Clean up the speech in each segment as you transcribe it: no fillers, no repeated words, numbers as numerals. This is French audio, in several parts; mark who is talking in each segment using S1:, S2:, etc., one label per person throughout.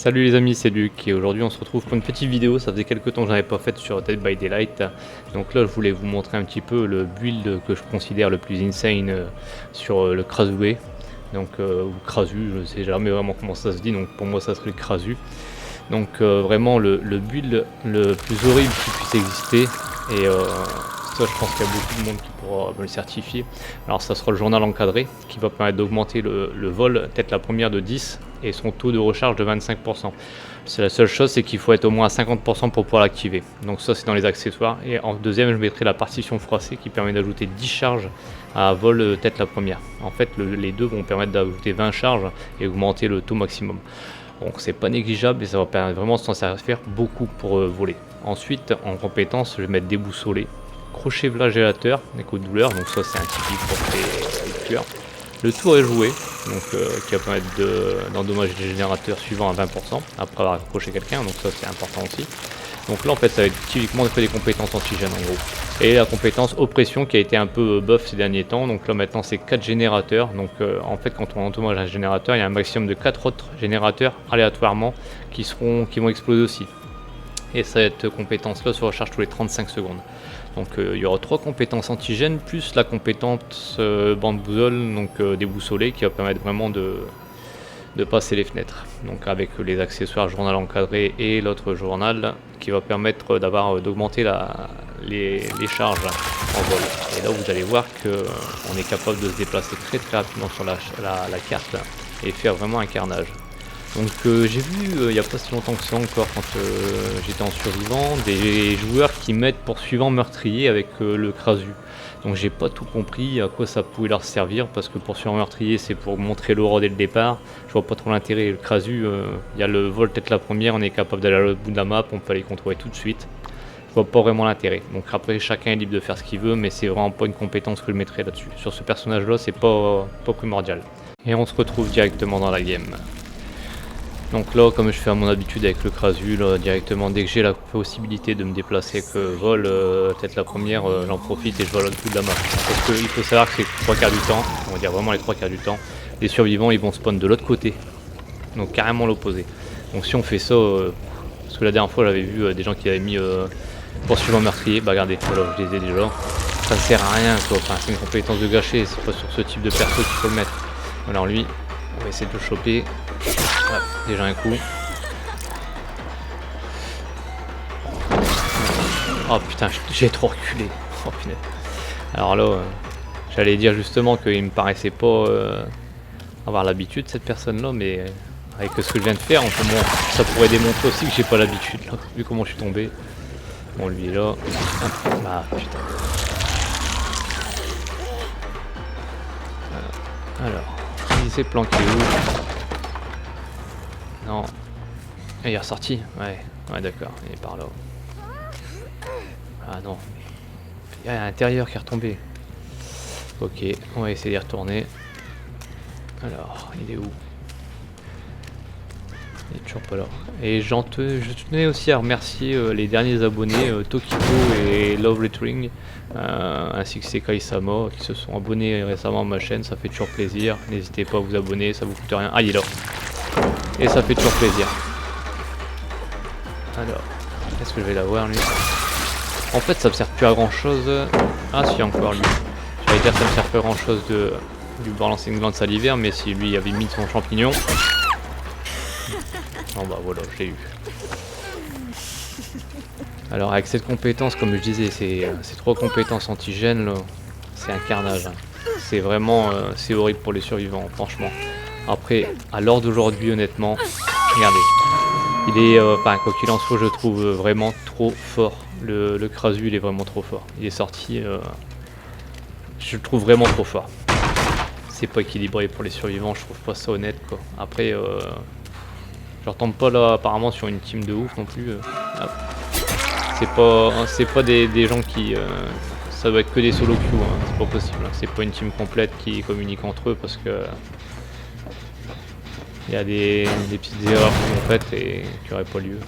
S1: Salut les amis, c'est Luc et aujourd'hui on se retrouve pour une petite vidéo. Ça faisait quelques temps que j'en avais pas fait sur Dead by Daylight. Donc là je voulais vous montrer un petit peu le build que je considère le plus insane sur le Krasue. Donc ou Krasu, je sais jamais vraiment comment ça se dit, donc pour moi ça serait le Krasu. Donc vraiment le build le plus horrible qui puisse exister. Et ça je pense qu'il y a beaucoup de monde qui pourra me le certifier. Alors ça sera le journal encadré qui va permettre d'augmenter le vol, peut-être la première de 10 et son taux de recharge de 25%. C'est la seule chose, c'est qu'il faut être au moins à 50% pour pouvoir l'activer. Donc ça c'est dans les accessoires. Et en deuxième je mettrai la partition froissée qui permet d'ajouter 10 charges à vol tête la première. En fait les deux vont permettre d'ajouter 20 charges et augmenter le taux maximum. Donc c'est pas négligeable et ça va permettre vraiment de s'en servir beaucoup pour voler. Ensuite en compétence je vais mettre déboussolé, crochet flagélateur, écho de douleur, donc ça c'est un typique pour les tueurs. Le tour est joué, donc qui va permettre d'endommager les générateurs suivants à 20% après avoir accroché quelqu'un, donc ça c'est important aussi. Donc là en fait ça va être typiquement des compétences antigènes en gros. Et la compétence oppression qui a été un peu buff ces derniers temps, donc là maintenant c'est 4 générateurs. Donc en fait quand on endommage un générateur, il y a un maximum de 4 autres générateurs aléatoirement qui vont exploser aussi. Et cette compétence là se recharge tous les 35 secondes. Donc il y aura 3 compétences antigènes plus la compétence bande-boussole, donc déboussolée, qui va permettre vraiment de passer les fenêtres. Donc avec les accessoires journal encadré et l'autre journal qui va permettre d'augmenter les charges en vol. Et là vous allez voir qu'on est capable de se déplacer très rapidement sur la carte et faire vraiment un carnage. Donc j'ai vu il n'y a pas si longtemps que ça encore quand j'étais en survivant des joueurs qui mettent poursuivant meurtrier avec le Krasu. Donc j'ai pas tout compris à quoi ça pouvait leur servir parce que poursuivant meurtrier c'est pour montrer l'aura dès le départ. Je vois pas trop l'intérêt. Le Krasu, il y a le vol tête la première, on est capable d'aller à l'autre bout de la map, on peut aller contrôler tout de suite. Je vois pas vraiment l'intérêt. Donc après chacun est libre de faire ce qu'il veut, mais c'est vraiment pas une compétence que je mettrais là-dessus. Sur ce personnage là c'est pas primordial. Et on se retrouve directement dans la game. Donc là, comme je fais à mon habitude avec le Krasu, là, directement dès que j'ai la possibilité de me déplacer avec vol, peut-être la première, j'en profite et je vole au bout de la map. Parce qu'il faut savoir que c'est 3 quarts du temps, on va dire vraiment les 3 quarts du temps, les survivants ils vont spawn de l'autre côté, donc carrément l'opposé. Donc si on fait ça, parce que la dernière fois j'avais vu des gens qui avaient mis poursuivant meurtrier, bah regardez, voilà, je les ai déjà, ça ne sert à rien quoi, enfin, c'est une compétence de gâcher, c'est pas sur ce type de perso qu'il faut le mettre. Alors lui, on va essayer de le choper. Voilà, déjà un coup. Oh putain, j'ai trop reculé. Oh punaise. Alors là, j'allais dire justement qu'il me paraissait pas avoir l'habitude cette personne là, mais avec ce que je viens de faire, ça pourrait démontrer aussi que j'ai pas l'habitude là, vu comment je suis tombé. Bon lui est là. Ah putain. Alors, il s'est planqué où? Non. Et il est ressorti. Ouais d'accord, il est par là. Ah non. Il y a un intérieur qui est retombé. Ok, on va essayer d'y retourner. Alors, il est où? Il est toujours pas là. Et je tenais aussi à remercier les derniers abonnés, Tokito et Love Retring, ainsi que Sekai Sama, qui se sont abonnés récemment à ma chaîne. Ça fait toujours plaisir. N'hésitez pas à vous abonner, ça vous coûte rien. Ah, il est là. Et ça fait toujours plaisir. Alors, est-ce que je vais l'avoir lui? En fait ça me sert plus à grand chose. Ah si encore lui. J'allais dire ça me sert plus à grand chose de lui balancer une glande salivaire, mais si lui avait mis son champignon. Non bah voilà, je l'ai eu. Alors avec cette compétence, comme je disais, ces 3 compétences antigènes là, c'est un carnage. Hein. C'est vraiment c'est horrible pour les survivants, franchement. Après, à l'heure d'aujourd'hui, honnêtement, regardez, il est, quoi qu'il en soit, je trouve vraiment trop fort. Le Krasu, il est vraiment trop fort. Il est sorti, je le trouve vraiment trop fort. C'est pas équilibré pour les survivants, je trouve pas ça honnête, quoi. Après, je retombe pas là, apparemment, sur une team de ouf non plus. C'est pas des gens qui... ça doit être que des solo queue, hein. C'est pas possible. Hein. C'est pas une team complète qui communique entre eux parce que... il y a des petites erreurs qui sont faites et qui n'auraient pas lieu.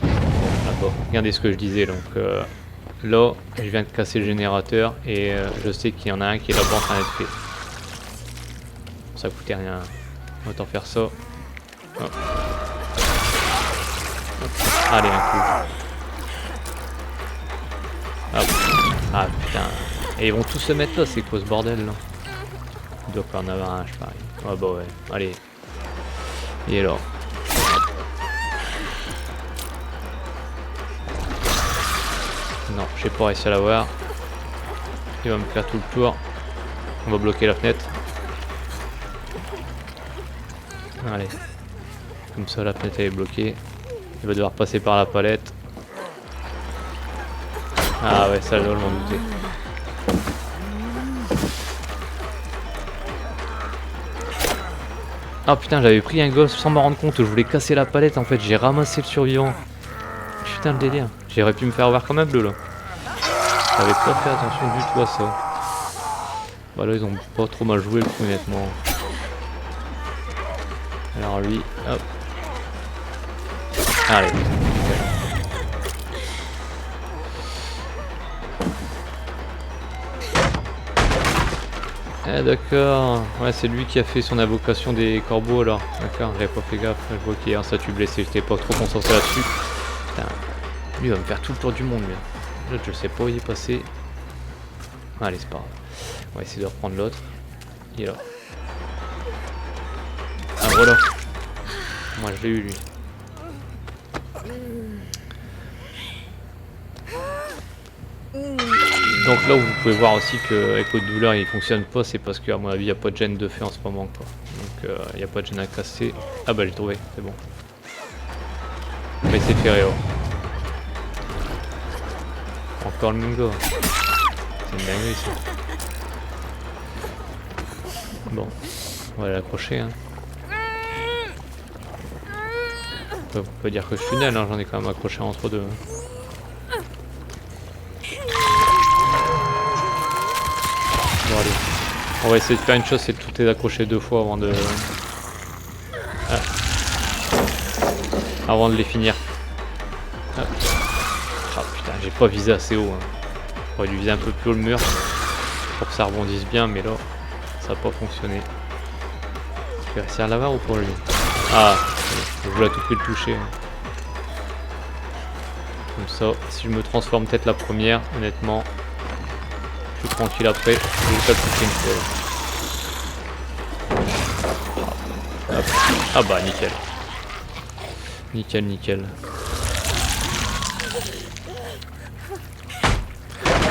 S1: D'accord, regardez ce que je disais. Donc là, je viens de casser le générateur et je sais qu'il y en a un qui est là-bas en train d'être fait. Ça coûtait rien. Autant faire ça. Hop. Hop. Allez, un coup. Hop. Ah putain. Et ils vont tous se mettre là, c'est quoi ce bordel là? Il doit pas en avoir un, je parie. Ah bah ouais, allez. Et alors? Non, j'ai pas réussi à l'avoir. Il va me faire tout le tour. On va bloquer la fenêtre. Allez. Comme ça la fenêtre elle est bloquée. Il va devoir passer par la palette. Ah ouais, ça je m'en doutais. Ah putain, j'avais pris un gosse sans m'en rendre compte. Je voulais casser la palette en fait. J'ai ramassé le survivant. Putain, le délire. J'aurais pu me faire voir comme un bleu là. J'avais pas fait attention du tout à ça. Bah là, ils ont pas trop mal joué le coup, honnêtement. Alors lui, hop. Allez. Ah d'accord, ouais c'est lui qui a fait son invocation des corbeaux alors, d'accord, j'avais pas fait gaffe, je vois qu'il y a un statut blessé, j'étais pas trop concentré là-dessus. Putain, lui il va me faire tout le tour du monde lui. L'autre je sais pas où il est passé. Allez c'est pas grave, on va essayer de reprendre l'autre. Il est là. Ah voilà, moi je l'ai eu lui. Donc là où vous pouvez voir aussi qu'avec votre douleur il fonctionne pas, c'est parce qu'à mon avis il n'y a pas de gêne de fait en ce moment quoi. Donc il n'y a pas de gêne à casser. Ah bah j'ai trouvé, c'est bon. Mais c'est ferré oh. Encore le même gars. C'est une dinguerie ça. Bon, on va l'accrocher hein. On peut dire que je suis nul hein, j'en ai quand même accroché entre deux. Bon allez, on va essayer de faire une chose, c'est de tout les accrocher deux fois avant de... Ah. Avant de les finir. Ah, ah putain, j'ai pas visé assez haut. Hein. J'aurais dû viser un peu plus haut le mur pour que ça rebondisse bien, mais là, ça n'a pas fonctionné. Je vais réussir à l'avoir ou pour lui? Ah, je voulais à tout prix le toucher. Hein. Comme ça, si je me transforme peut-être la première, honnêtement... Je suis tranquille après, je vais pas toucher une fois. Ah bah nickel. Nickel, nickel.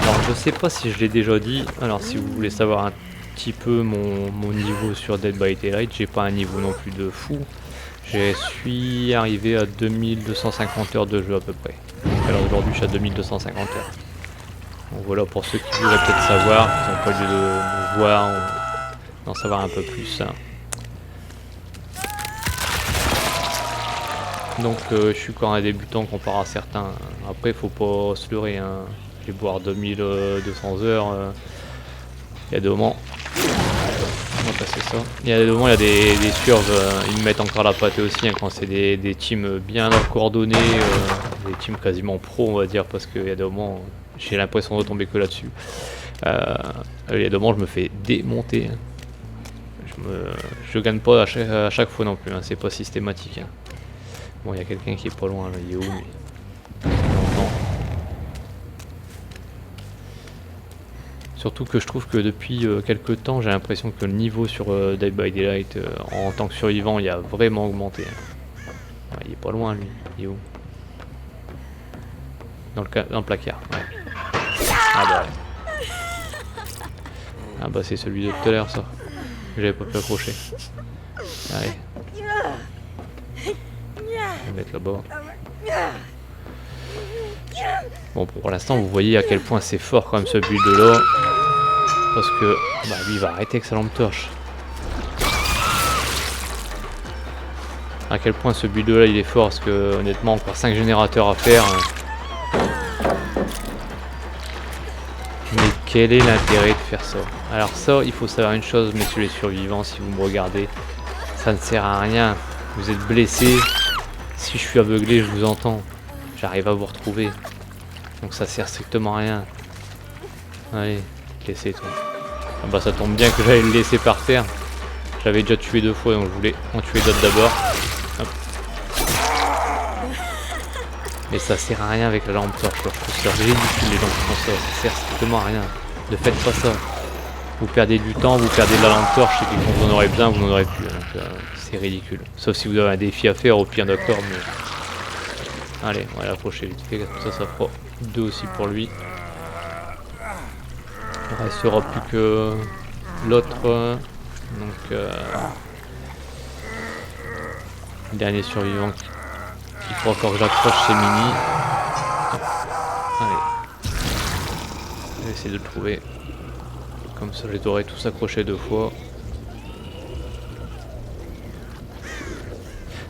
S1: Alors je sais pas si je l'ai déjà dit, alors si vous voulez savoir un petit peu mon niveau sur Dead by Daylight, j'ai pas un niveau non plus de fou. Je suis arrivé à 2250 heures de jeu à peu près. Alors aujourd'hui je suis à 2250 heures. Donc voilà pour ceux qui voudraient peut-être savoir, qui n'ont pas lieu de me voir ou d'en savoir un peu plus. Donc je suis encore un débutant comparé à certains. Après il faut pas se leurrer, hein. Je vais boire 2200 heures. Il y a des moments. On va passer ça. Il y a des moments, il y a des surves, ils me mettent encore la pâtée aussi hein, quand c'est des teams bien coordonnés, des teams quasiment pro on va dire, parce qu'il y a des moments. J'ai l'impression de retomber que là-dessus. Il y a des moments où je me fais démonter. Je gagne pas à chaque fois non plus, hein. C'est pas systématique. Hein. Bon, il y a quelqu'un qui est pas loin, là. Il est où mais... Non. Surtout que je trouve que depuis quelques temps, j'ai l'impression que le niveau sur Dead by Daylight en tant que survivant, il a vraiment augmenté. Hein. Ouais, il est pas loin lui. Il est où? Dans le placard. Ouais. Ah bah ouais. Ah bah c'est celui de tout à l'heure ça. J'avais pas pu accrocher. Allez. On va mettre là-bas. Bon pour l'instant vous voyez à quel point c'est fort quand même ce build là. Parce que bah lui il va arrêter avec sa lampe torche. À quel point ce build là il est fort parce que honnêtement encore 5 générateurs à faire. Mais quel est l'intérêt de faire ça? Alors ça, il faut savoir une chose, messieurs les survivants, si vous me regardez, ça ne sert à rien. Vous êtes blessé, si je suis aveuglé, je vous entends. J'arrive à vous retrouver. Donc ça sert strictement à rien. Allez, laissez toi. Ah bah ça tombe bien que j'allais le laisser par terre. J'avais déjà tué 2 fois, donc je voulais en tuer d'autres d'abord. Mais ça sert à rien avec la lampe torche, je trouve ça ridicule les gens qui font ça, ça sert strictement à rien. Ne faites pas ça. Vous perdez du temps, vous perdez de la lampe torche et puis quand vous en aurez besoin, vous n'en aurez plus. Donc c'est ridicule. Sauf si vous avez un défi à faire au pire d'accord, mais... Allez, on va l'approcher vite fait, comme ça fera 2 aussi pour lui. Il ne restera plus que l'autre. Donc le dernier survivant qu'il faut encore que j'accroche, c'est Mini. Allez. Je vais essayer de le trouver. Comme ça, je les aurai tous accrochés 2 fois.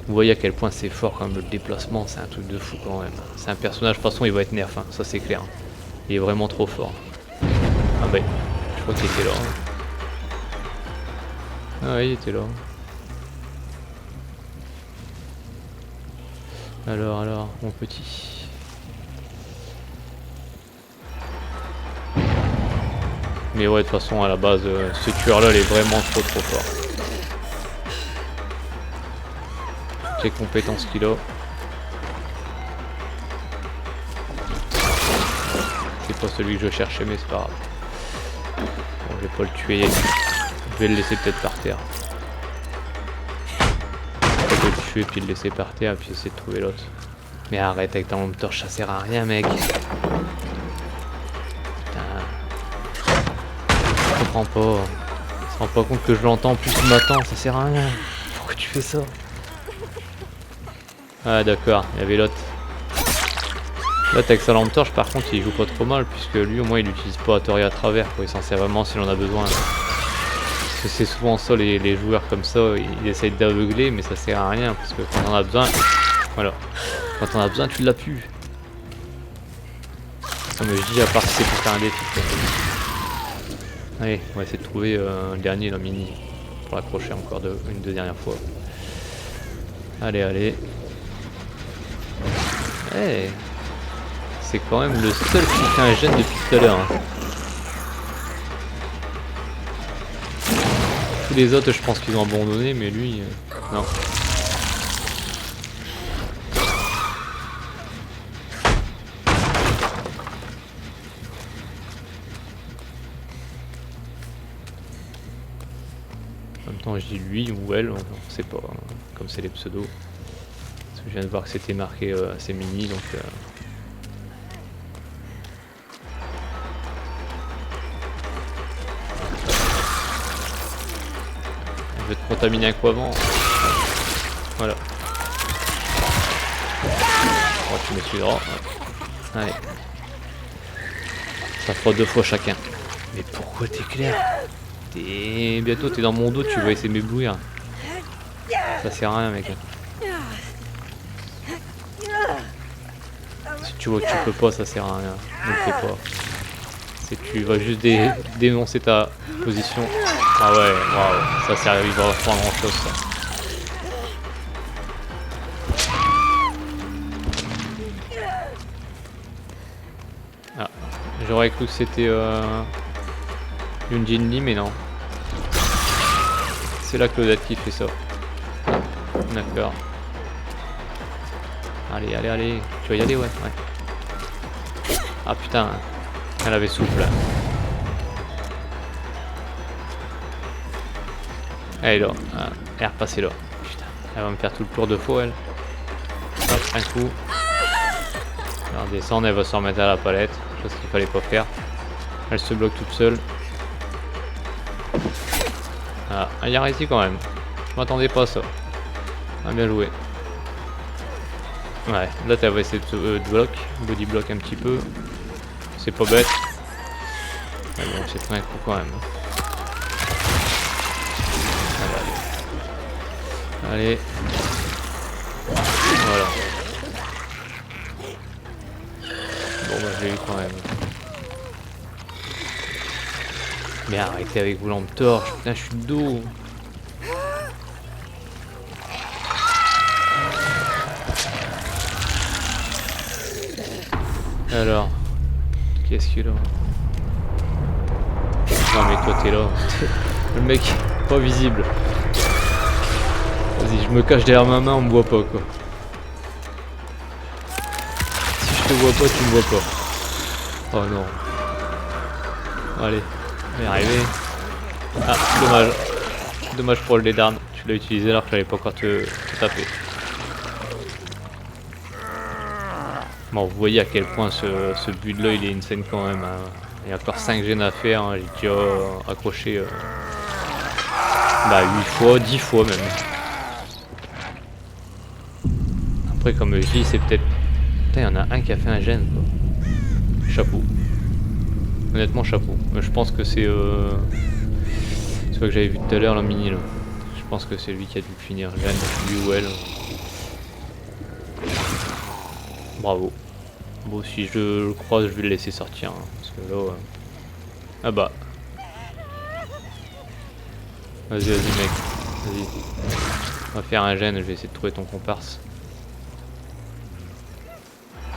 S1: Vous voyez à quel point c'est fort quand même le déplacement, c'est un truc de fou quand même. C'est un personnage, de toute façon il va être nerf, hein, ça c'est clair. Il est vraiment trop fort. Ah bah, je crois qu'il était là. Ah ouais, il était là. Alors, mon petit. Mais ouais, de toute façon, à la base, ce tueur-là, il est vraiment trop fort. Toutes les compétences qu'il a. C'est pas celui que je cherchais, mais c'est pas grave. Bon, je vais pas le tuer. Je vais le laisser peut-être par terre. Je vais le tuer, puis le laisser par terre, puis essayer de trouver l'autre. Mais arrête avec ta lampe torche, ça sert à rien, mec. Je comprends pas. Je me rends pas compte que je l'entends, plus il m'attend, ça sert à rien. Pourquoi tu fais ça? Ah d'accord, il y avait l'autre. L'autre avec sa lampe torche, par contre, il joue pas trop mal, puisque lui au moins il l'utilise pas à tort et à travers, quoi. Il s'en sert vraiment s'il en a besoin. Parce que c'est souvent ça, les joueurs comme ça, ils essayent d'aveugler, mais ça sert à rien, parce que quand on a besoin, voilà. Quand on a besoin, tu l'as plus. Non mais je dis à part si c'est pour faire un défi. Allez, on va essayer de trouver le dernier, là, Mini, pour l'accrocher encore une dernière fois. Allez. Hey, c'est quand même le seul qui fait un gène depuis tout à l'heure. Hein. Tous les autres, je pense qu'ils ont abandonné, mais lui, non. En même temps, je dis lui ou elle, on sait pas, hein, comme c'est les pseudos. Parce que je viens de voir que c'était marqué c'est Mini, donc... Je vais te contaminer un coup avant. Voilà. Oh, tu m'excuseras. Allez. Ça fera 2 fois chacun. Mais pourquoi t'éclaires? Bientôt t'es dans mon dos, tu vas essayer de m'éblouir. Ça sert à rien, mec. Si tu vois que tu peux pas, ça sert à rien. Ne le fais pas. Tu vas juste dénoncer ta position. Ah ouais, waouh, ça servira pas à grand chose ça. Ah, j'aurais cru que c'était une Jinli, mais non. C'est la Claudette qui fait ça. D'accord. Allez. Tu vas y aller, ouais. Ah putain, elle avait souffle. Elle est là, elle est repassée là. Putain, elle va me faire tout le tour 2 fois, elle. Hop, un coup. Elle va redescendre, elle va se remettre à la palette. Chose qu'il fallait pas faire. Elle se bloque toute seule. Ah, elle y a réussi quand même. Je m'attendais pas à ça. Ah, bien joué. Ouais, là tu vas essayer de body block un petit peu. C'est pas bête. Mais bon, c'est pris un coup quand même. Allez. Voilà. Bon bah je l'ai eu quand même. Mais arrêtez avec vos lampes torches, putain je suis de dos. Alors, qu'est-ce qu'il a? Non mais toi t'es là. Le mec, pas visible. Vas-y, je me cache derrière ma main, on me voit pas quoi. te vois pas, tu me vois pas. Oh non. Allez, on va y arriver. Ah, dommage. Dommage pour le dé d'armes. Tu l'as utilisé alors que j'avais pas encore te taper. Bon, vous voyez à quel point ce build là il est insane quand même. Hein. Il y a encore 5 gènes à faire. Hein. J'ai déjà accroché 8 fois, 10 fois même. Après, comme je dis, c'est peut-être. Putain, il y en a un qui a fait un gène quoi. Chapeau. Honnêtement, chapeau. Je pense que c'est. C'est quoi que j'avais vu tout à l'heure, le mini là. Je pense que c'est lui qui a dû finir. Gène, lui ou elle. Bravo. Bon, si je le croise, je vais le laisser sortir. Hein, parce que là. Ah bah. Vas-y, vas-y, mec. Vas-y. On va faire un gène, je vais essayer de trouver ton comparse.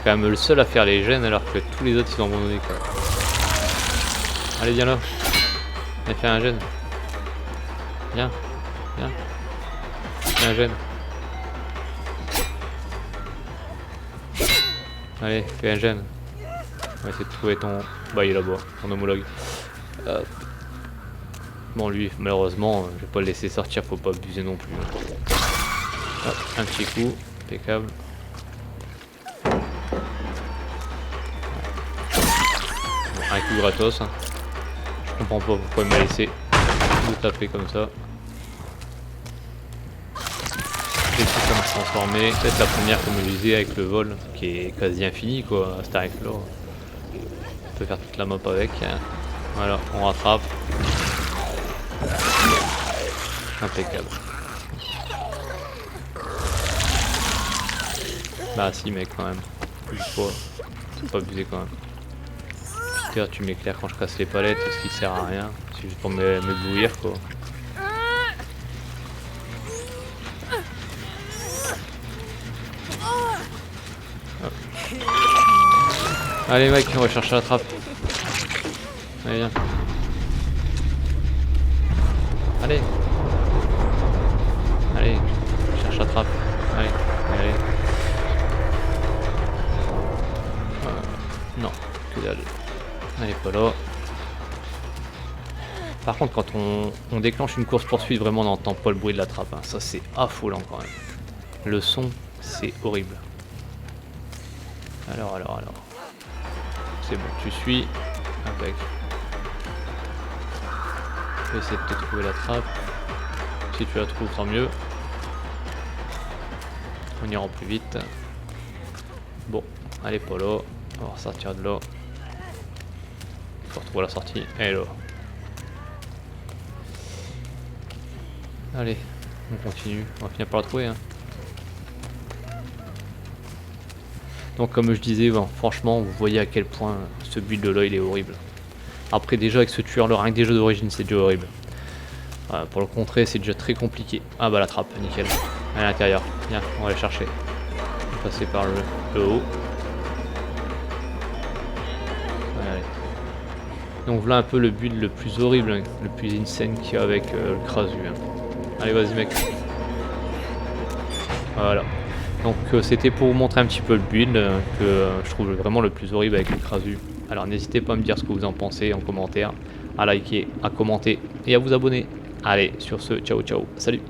S1: Quand même le seul à faire les gènes alors que tous les autres ils sont abandonnés quoi. Allez, viens là. Viens faire un gène. Viens. Viens. Fais un gène. Allez, fais un gène. On va essayer de trouver ton. Bah, il est là-bas, ton homologue. Bon, lui, malheureusement, je vais pas le laisser sortir, faut pas abuser non plus. Hop, un petit coup, impeccable. Un coup gratos. Hein. Je comprends pas pourquoi il m'a laissé le taper comme ça. J'ai pu comme se transformer. Peut-être la première comme je disais avec le vol qui est quasi infini quoi à cette là. On peut faire toute la map avec. Hein. Voilà, on rattrape. Impeccable. Bah si mec quand même. Une fois. C'est pas abusé quand même. Putain, tu m'éclaires quand je casse les palettes, ce qui sert à rien. C'est juste pour m'éblouir quoi. Hop. Allez mec, on va chercher la trappe. Allez viens. Allez. Allez, cherche la trappe. Allez, allez. Non, que dalle. Elle est pas là. Par contre, quand on déclenche une course poursuite, vraiment on n'entend pas le bruit de la trappe. Hein. Ça c'est affolant quand même. Le son, c'est horrible. Alors. C'est bon, tu suis. Avec. Je vais essayer de te trouver la trappe. Si tu la trouves, tant mieux. On ira plus vite. Bon, elle est pas là. On va ressortir de là. Faut retrouver la sortie. Elle est là. Allez, on continue. On va finir par la trouver. Hein. Donc comme je disais, bon, franchement, vous voyez à quel point ce build là il est horrible. Après déjà avec ce tueur là, rien que des jeux d'origine c'est déjà horrible. Pour le contrer c'est déjà très compliqué. Ah bah la trappe, nickel. À l'intérieur. Viens, on va aller chercher. On va passer par le haut. Allez. Donc voilà un peu le build le plus horrible, hein, le plus insane qu'il y a avec le Krasu. Hein. Allez vas-y mec. Voilà. Donc c'était pour vous montrer un petit peu le build que je trouve vraiment le plus horrible avec le Krasu. Alors n'hésitez pas à me dire ce que vous en pensez en commentaire, à liker, à commenter et à vous abonner. Allez, sur ce, ciao ciao, salut.